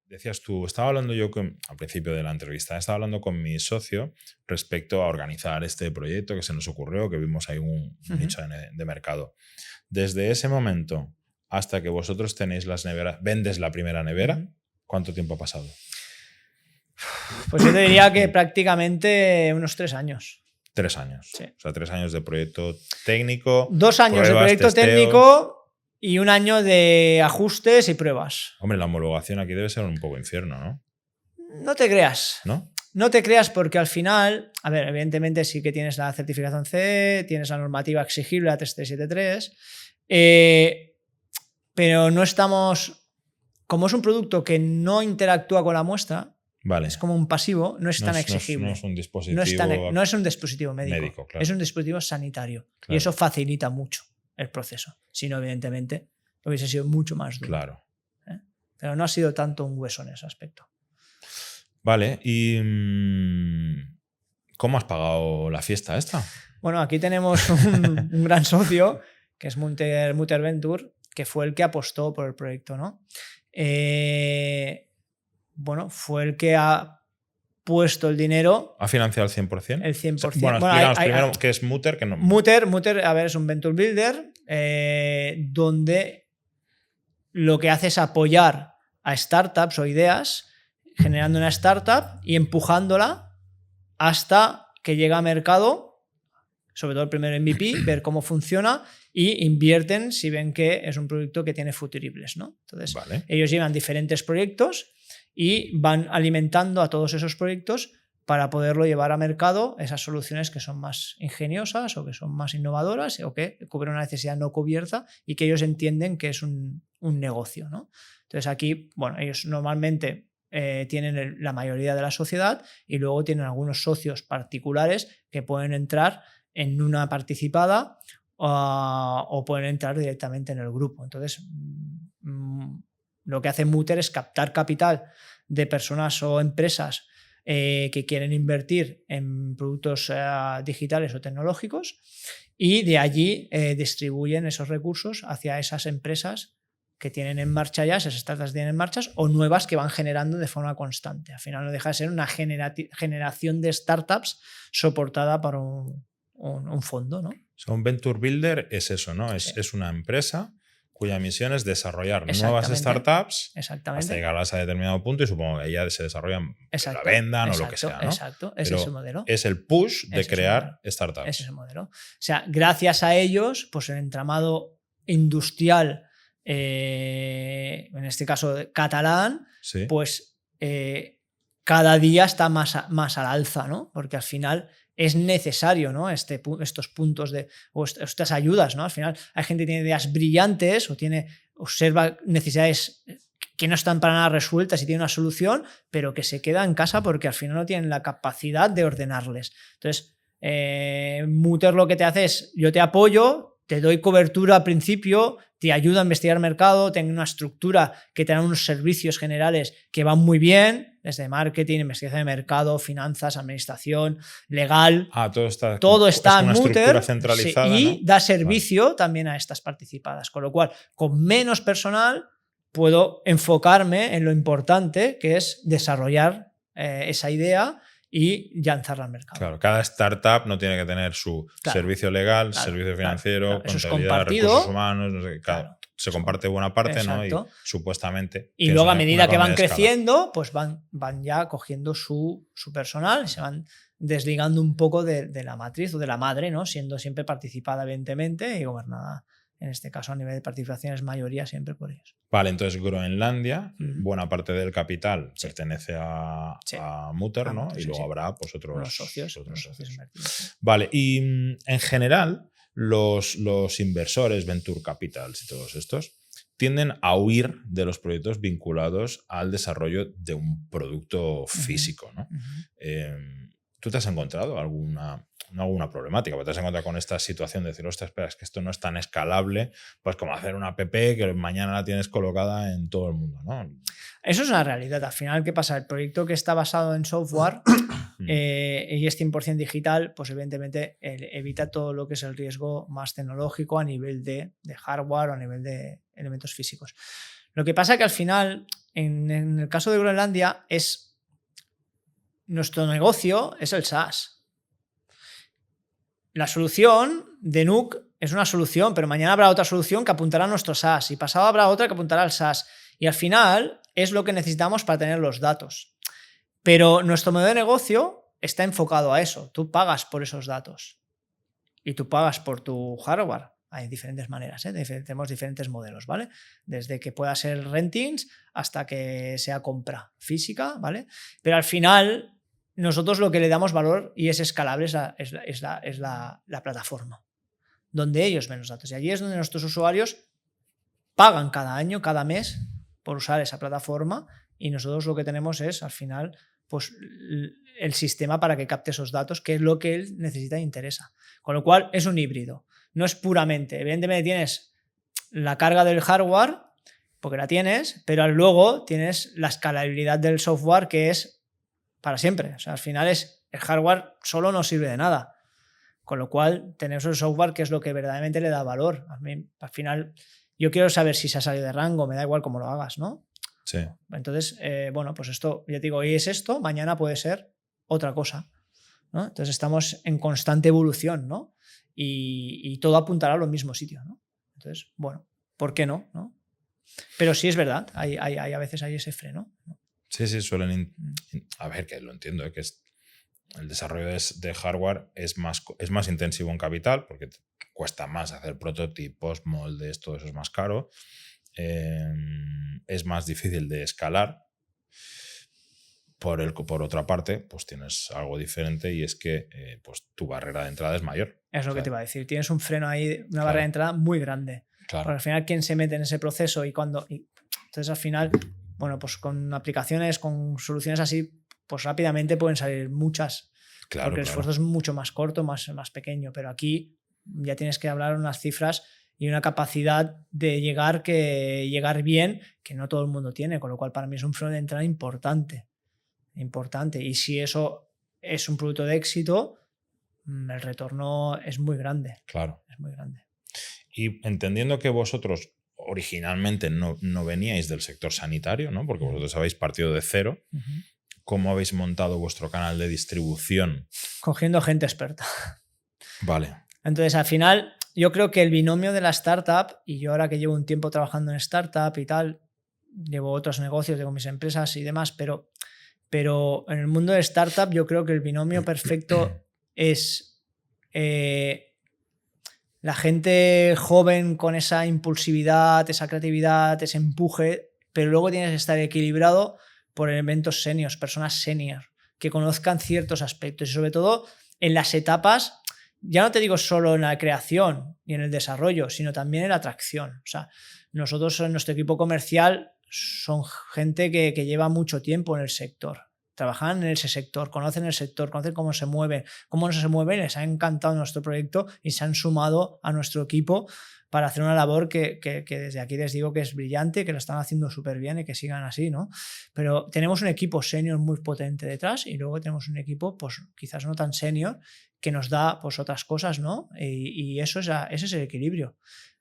decías tú, estaba hablando yo al principio de la entrevista, estaba hablando con mi socio respecto a organizar este proyecto que se nos ocurrió, que vimos ahí un nicho de mercado. Desde ese momento hasta que vosotros tenéis las neveras, vendes la primera nevera, ¿cuánto tiempo ha pasado? Pues yo te diría que prácticamente unos 3 años. 3 años. Sí. O sea, 3 años de proyecto técnico. 2 años pruebas, de proyecto testeos. técnico y 1 año de ajustes y pruebas. Hombre, la homologación aquí debe ser un poco infierno, ¿no? No te creas. ¿No? No te creas porque al final, a ver, evidentemente sí que tienes la certificación CE, tienes la normativa exigible, la 3373, pero no estamos... Como es un producto que no interactúa con la muestra, Vale. es como un pasivo, no es tan exigible. No es un dispositivo, no es un dispositivo médico, claro. es un dispositivo sanitario. Claro. Y eso facilita mucho el proceso. Si no, evidentemente, hubiese sido mucho más duro. Claro. Pero no ha sido tanto un hueso en ese aspecto. Vale, ¿y cómo has pagado la fiesta esta? Bueno, aquí tenemos un gran socio, que es Mutter Venture, que fue el que apostó por el proyecto, ¿no? Bueno, fue el que ha puesto el dinero. ¿Ha financiado el 100%? El 100%. Bueno, explícanos primero qué es Mutter. Que no... Mutter, a ver, es un Venture Builder donde lo que hace es apoyar a startups o ideas, generando una startup y empujándola hasta que llega a mercado, sobre todo el primer MVP, ver cómo funciona y invierten si ven que es un producto que tiene futuribles, ¿no? Entonces, vale. Ellos llevan diferentes proyectos y van alimentando a todos esos proyectos para poderlo llevar a mercado, esas soluciones que son más ingeniosas o que son más innovadoras o que cubren una necesidad no cubierta y que ellos entienden que es un negocio, ¿no? Entonces aquí, bueno, ellos normalmente tienen la mayoría de la sociedad y luego tienen algunos socios particulares que pueden entrar en una participada o pueden entrar directamente en el grupo. Entonces, lo que hace Mutter es captar capital de personas o empresas que quieren invertir en productos digitales o tecnológicos y de allí distribuyen esos recursos hacia esas empresas que tienen en marcha ya, esas startups tienen en marcha o nuevas que van generando de forma constante. Al final no deja de ser una generación de startups soportada por un fondo, ¿no? O sea, un Venture Builder es eso, ¿no? Es una empresa cuya misión es desarrollar nuevas startups hasta llegarlas a determinado punto y supongo que ahí ya se desarrollan, la vendan o lo que sea, ¿no? Exacto, ese es el modelo. Es el push de crear startups. Ese es el modelo. O sea, gracias a ellos, pues el entramado industrial, en este caso catalán, sí. pues cada día está más al alza, ¿no? Porque al final es necesario, ¿no? Estos puntos o estas ayudas, ¿no? Al final hay gente que tiene ideas brillantes observa necesidades que no están para nada resueltas y tiene una solución, pero que se queda en casa porque al final no tienen la capacidad de ordenarles. Entonces, Mutter lo que te hace es, yo te apoyo, te doy cobertura al principio, te ayuda a investigar mercado, tengo una estructura que te dan unos servicios generales que van muy bien, desde marketing, investigación de mercado, finanzas, administración, legal. Todo está en Mutter centralizada, y ¿no? da servicio también a estas participadas. Con lo cual, con menos personal, puedo enfocarme en lo importante que es desarrollar esa idea y lanzarla al mercado. Claro, cada startup no tiene que tener su servicio legal, servicio financiero, contabilidad, recursos humanos, no sé, se comparte buena parte, ¿no? Y supuestamente. Y luego a medida que van creciendo, pues van ya cogiendo su personal y se van desligando un poco de la matriz o de la madre, ¿no? Siendo siempre participada, evidentemente, y gobernada, en este caso a nivel de participación es mayoría siempre por ellos. Vale, entonces Groenlandia, buena parte del capital pertenece a Mutter, ¿no? Y luego habrá pues otros socios. Vale, y en general los inversores, venture capitals y todos estos tienden a huir de los proyectos vinculados al desarrollo de un producto físico, ¿no? ¿Tú te has encontrado alguna problemática? Porque te has encontrado con esta situación de decir, ostras, espera, es que esto no es tan escalable, pues como hacer una app que mañana la tienes colocada en todo el mundo, ¿no? Eso es una realidad. Al final, ¿qué pasa? El proyecto que está basado en software y es 100% digital, pues evidentemente evita todo lo que es el riesgo más tecnológico a nivel de hardware o a nivel de elementos físicos. Lo que pasa que al final, en el caso de Groenlandia, nuestro negocio es el SaaS. La solución de Nuuk es una solución, pero mañana habrá otra solución que apuntará a nuestro SaaS y pasado habrá otra que apuntará al SaaS. Y al final es lo que necesitamos para tener los datos. Pero nuestro modelo de negocio está enfocado a eso. Tú pagas por esos datos y tú pagas por tu hardware. Hay diferentes maneras, tenemos diferentes modelos, ¿vale? Desde que pueda ser rentings hasta que sea compra física, ¿vale? Pero al final nosotros lo que le damos valor y es escalable es la plataforma, donde ellos ven los datos. Y allí es donde nuestros usuarios pagan cada año, cada mes, por usar esa plataforma, y nosotros lo que tenemos es, al final, pues el sistema para que capte esos datos, que es lo que él necesita e interesa. Con lo cual es un híbrido. No es puramente, evidentemente tienes la carga del hardware, porque la tienes, pero luego tienes la escalabilidad del software, que es para siempre. O sea, al final el hardware solo no sirve de nada. Con lo cual tenemos el software, que es lo que verdaderamente le da valor. A mí, al final, yo quiero saber si se ha salido de rango, me da igual cómo lo hagas, ¿no? Sí. Entonces, bueno, pues esto, ya te digo, hoy es esto, mañana puede ser otra cosa, ¿no? Entonces estamos en constante evolución, ¿no? Y todo apuntará a lo mismo sitio, ¿no? Entonces, bueno, ¿por qué no? ¿No? Pero sí es verdad, a veces hay ese freno, ¿no? Sí, suelen... A ver, que lo entiendo, que el desarrollo de hardware es más intensivo en capital, porque cuesta más hacer prototipos, moldes, todo eso es más caro. Es más difícil de escalar. Por otra parte, pues tienes algo diferente, y es que pues tu barrera de entrada es mayor. Es lo que te iba a decir. Tienes un freno ahí, una barrera de entrada muy grande. Claro. Porque al final, ¿quién se mete en ese proceso? Entonces, al final, bueno, pues con aplicaciones, con soluciones así, pues rápidamente pueden salir muchas. Claro, porque el esfuerzo es mucho más corto, más pequeño. Pero aquí ya tienes que hablar unas cifras y una capacidad de llegar bien, que no todo el mundo tiene. Con lo cual, para mí es un freno de entrada importante. Y si eso es un producto de éxito, el retorno es muy grande. Claro. Es muy grande. Y entendiendo que vosotros originalmente no veníais del sector sanitario, ¿no? Porque vosotros habéis partido de cero. ¿Cómo habéis montado vuestro canal de distribución? Cogiendo gente experta. Vale. Entonces, al final, yo creo que el binomio de la startup, y yo ahora que llevo un tiempo trabajando en startup y tal, llevo otros negocios, tengo mis empresas y demás, pero en el mundo de startup yo creo que el binomio perfecto es la gente joven con esa impulsividad, esa creatividad, ese empuje, pero luego tienes que estar equilibrado por elementos seniors, personas senior, que conozcan ciertos aspectos y sobre todo en las etapas, ya no te digo solo en la creación y en el desarrollo, sino también en la atracción. O sea, nosotros en nuestro equipo comercial son gente que lleva mucho tiempo en el sector, trabajan en ese sector, conocen el sector, conocen cómo se mueven, cómo no se mueven, les ha encantado nuestro proyecto y se han sumado a nuestro equipo para hacer una labor que desde aquí les digo que es brillante, que lo están haciendo súper bien y que sigan así, ¿no? Pero tenemos un equipo senior muy potente detrás y luego tenemos un equipo, pues quizás no tan senior, que nos da pues otras cosas, ¿no? Y ese es el equilibrio.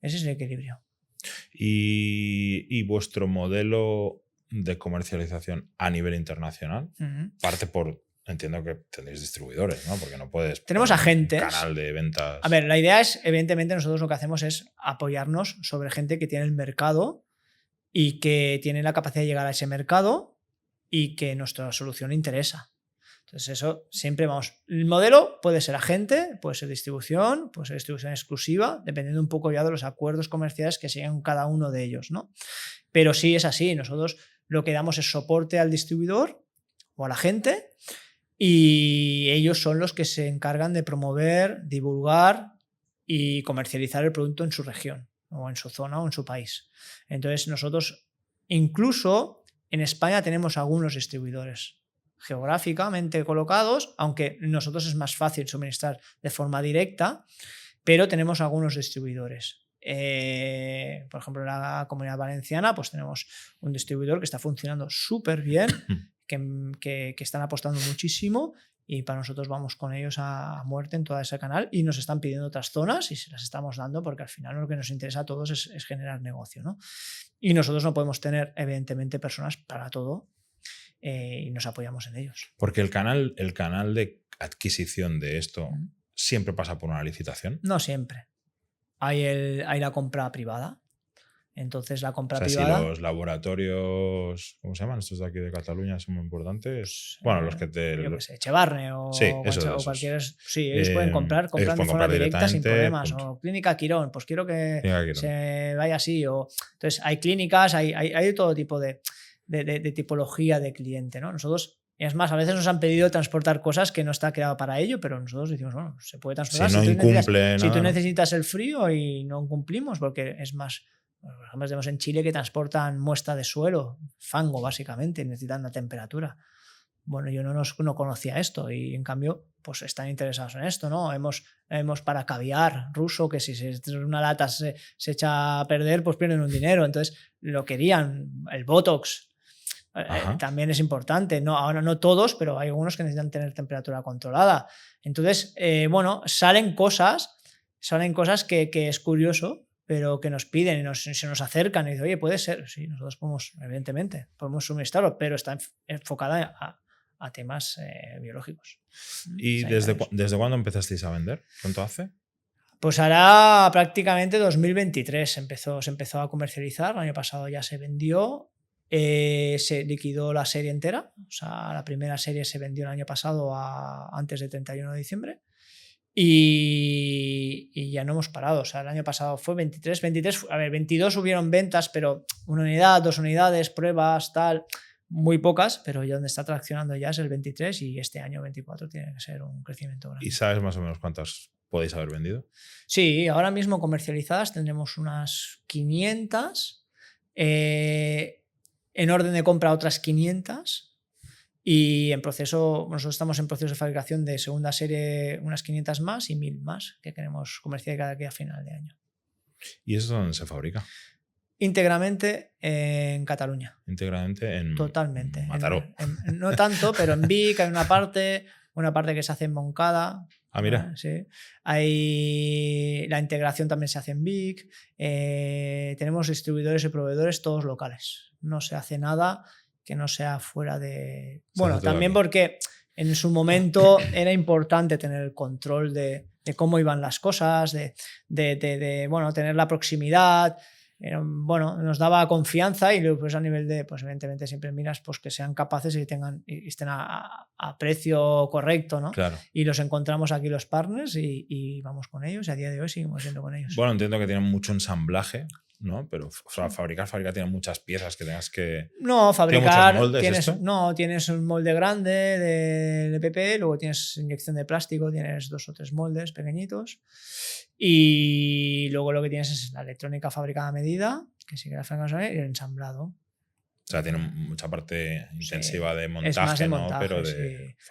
Ese es el equilibrio. Y vuestro modelo de comercialización a nivel internacional parte por... Entiendo que tendréis distribuidores, ¿no? Porque no puedes... Tenemos agentes. Un canal de ventas... A ver, la idea es, evidentemente, nosotros lo que hacemos es apoyarnos sobre gente que tiene el mercado y que tiene la capacidad de llegar a ese mercado y que nuestra solución interesa. Entonces, eso siempre vamos... El modelo puede ser agente, puede ser distribución exclusiva, dependiendo un poco ya de los acuerdos comerciales que siguen cada uno de ellos, ¿no? Pero sí es así. Nosotros lo que damos es soporte al distribuidor o a la agente, y ellos son los que se encargan de promover, divulgar y comercializar el producto en su región o en su zona o en su país. Entonces nosotros incluso en España tenemos algunos distribuidores geográficamente colocados, aunque nosotros es más fácil suministrar de forma directa, pero tenemos algunos distribuidores. Por ejemplo, en la Comunidad Valenciana pues tenemos un distribuidor que está funcionando súper bien, que están apostando muchísimo y para nosotros vamos con ellos a muerte en todo ese canal y nos están pidiendo otras zonas y se las estamos dando porque al final lo que nos interesa a todos es generar negocio, ¿no? Y nosotros no podemos tener evidentemente personas para todo y nos apoyamos en ellos. Porque el canal de adquisición de esto siempre pasa por una licitación. No siempre. Hay la compra privada. Entonces la compra privada. Si los laboratorios, ¿cómo se llaman? Estos de aquí de Cataluña son muy importantes. Bueno, los que te. Yo qué sé, Echevarne o, sí, o cualquier. Sí, ellos pueden comprar de forma directa sin problemas. O Clínica Quirón, pues quiero que se vaya así. Entonces hay clínicas, hay todo tipo de tipología de cliente, ¿no? Nosotros. Es más, a veces nos han pedido transportar cosas que no está creado para ello, pero nosotros decimos, bueno, se puede transportar. Si tú necesitas el frío y no cumplimos, porque es más. Por ejemplo, tenemos en Chile que transportan muestra de suelo, fango básicamente, y necesitan la temperatura. Bueno, yo no conocía esto y en cambio pues están interesados en esto, ¿no? Hemos para caviar ruso que si una lata se echa a perder pues pierden un dinero, entonces lo querían, el Botox también es importante, no, ahora no todos, pero hay algunos que necesitan tener temperatura controlada. Entonces, bueno, salen cosas que es curioso, pero que nos piden y se nos acercan y dicen, oye, puede ser. Sí, nosotros podemos, evidentemente, podemos suministrarlo, pero está enfocada a temas biológicos. ¿Y desde cuándo empezasteis a vender? ¿Cuánto hace? Pues hará prácticamente 2023 se empezó a comercializar. El año pasado ya se vendió. Se liquidó la serie entera. O sea, la primera serie se vendió el año pasado antes del 31 de diciembre. Y ya no hemos parado. O sea, el año pasado fue 23, a ver, 22 hubieron ventas, pero 1 unidad, 2 unidades, pruebas, tal, muy pocas, pero ya donde está traccionando ya es el 23 y este año 24 tiene que ser un crecimiento grande. ¿Y sabes más o menos cuántas podéis haber vendido? Sí, ahora mismo comercializadas tendremos unas 500, en orden de compra otras 500. Y nosotros estamos en proceso de fabricación de segunda serie unas 500 más y 1000 más que queremos comercializar aquí a final de año. ¿Y eso dónde se fabrica? Íntegramente en Cataluña. Íntegramente en Totalmente. Mataró. No tanto, pero en Vic hay una parte que se hace en Moncada. Ah, mira. Sí. La integración también se hace en Vic. Tenemos distribuidores y proveedores todos locales. No se hace nada que no sea fuera de... Bueno, también porque en su momento era importante tener el control de cómo iban las cosas, de bueno, tener la proximidad. Bueno, nos daba confianza y luego pues a nivel de, pues evidentemente siempre miras pues que sean capaces y estén a precio correcto, ¿no? Claro. Y los encontramos aquí los partners y vamos con ellos y a día de hoy seguimos yendo con ellos. Bueno, entiendo que tienen mucho ensamblaje, ¿no? Pero fabricar tiene muchas piezas que tengas que... No, fabricar... moldes, tienes un molde grande de PP, luego tienes inyección de plástico, tienes 2 o 3 moldes pequeñitos y luego lo que tienes es la electrónica fabricada a medida, que sí que la fabricamos y el ensamblado. O sea, tiene mucha parte intensiva de montaje, es más de montaje, ¿no? Pero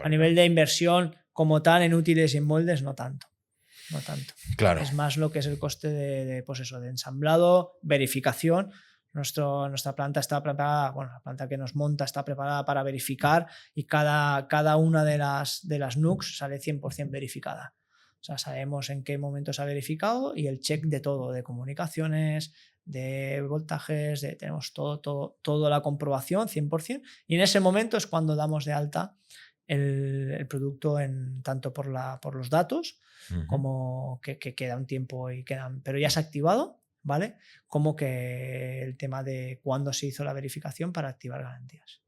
a nivel de inversión como tal en útiles y en moldes no tanto. Claro. Es más lo que es el coste de ensamblado, verificación. Nuestra planta está preparada, bueno, la planta que nos monta está preparada para verificar y cada una de las NUCs sale 100% verificada. O sea, sabemos en qué momento se ha verificado y el check de todo, de comunicaciones, de voltajes, tenemos toda la comprobación 100%, y en ese momento es cuando damos de alta el producto tanto por los datos como que queda un tiempo y pero ya se ha activado, ¿vale? Como que el tema de cuándo se hizo la verificación para activar garantías.